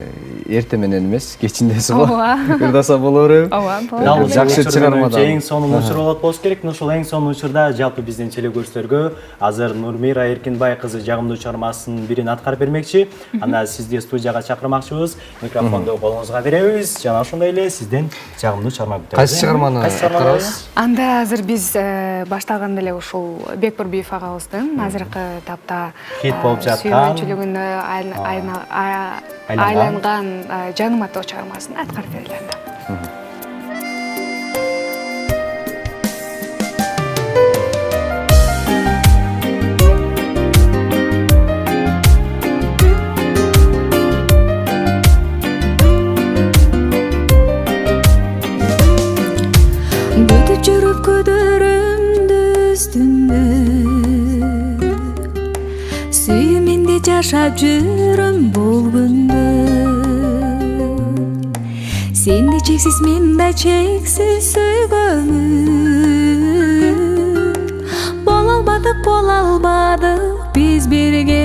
Эрте менен эмес, кечиндесиби? Ооба. Ырдаса болору. Ооба. Жакшы чыгармадан. Эң сонун учур болот болуш керек. Ушул эң сонун учурда жалпы биздин телекөрүүчүлөргө азыр Нурмира Эркинбай кызы жагымдуу чыгармасынын бирин аткарып бермекчи. Анда сизди студияга чакырмакчыбыз. Микрофонду колуңузга беребиз. Жана ошондой эле сизден жагымдуу чыгарма күтөбүз. Кайсы чыгарманы аткарабыз? Анда азыр биз баштаганда эле ушул Бекбурбиев агабыздын азыркы тапта хит болуп жаткан сүйгөнчүлүгүнө айланган жаным аттуу чыгармасын аткарып берели анда. Өтүп жүрүп көдөрүмдү үстүндө сүйүүмүндө жашап жүрөм болгондо сенди чексиз мен да чексиз сөйгөнмүн боло албадык биз бирге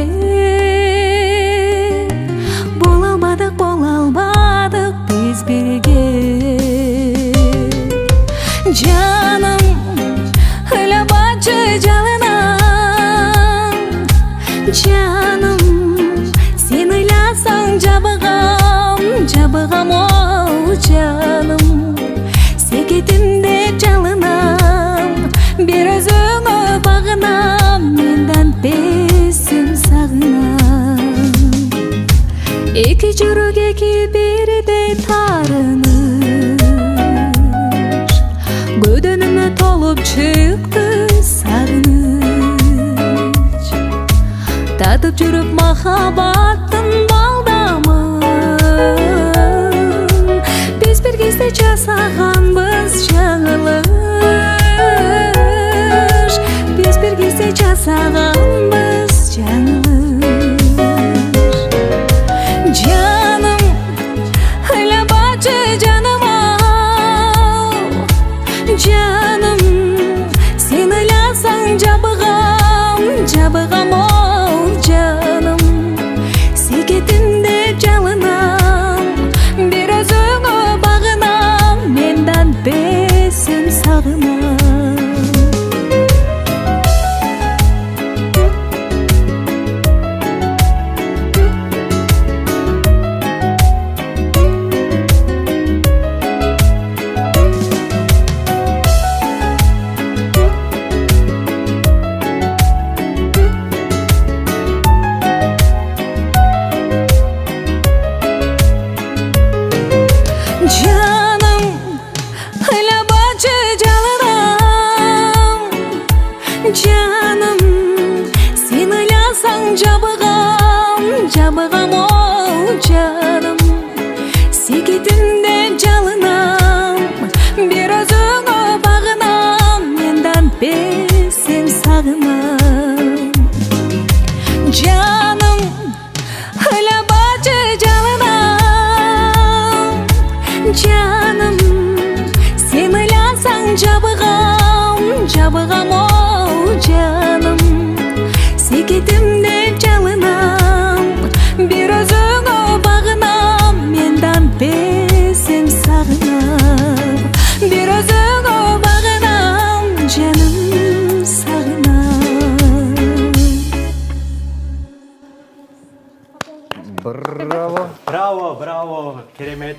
боло албадык биз бирге Canım öyle bacı canına Canım sen öylesan cabıgam o canım Seketimde çalınam bir özüne bağınam Menden besim sağınam İki çürük iki biri de tarınır Gödönüme tolup çıktı sarınış Tatıp жүрүп махаббаттын балдамын Биз бир кезде жасаганбыз жаңылыш Биз бир кезде жасаганбыз жаңылыш Жаным, ыйлабачы жаныма Canım sen öylesan cabıgam o canım Seketimde çalınam bir özüne bağınam Menden besim sağınam Canım öyle bacı canım Canım sen öylesan cabıgam o canım Seketimde çalınam bir özüne bağınam Menden besim sağınam Canım öyle bacı canım Canım sen öylesan cabıgam o canım Seketimde çalınam bir özüne bağınam Menden besim sağınam bir özüne bağınam canım sağınam Bravo. Браво, браво, керемет.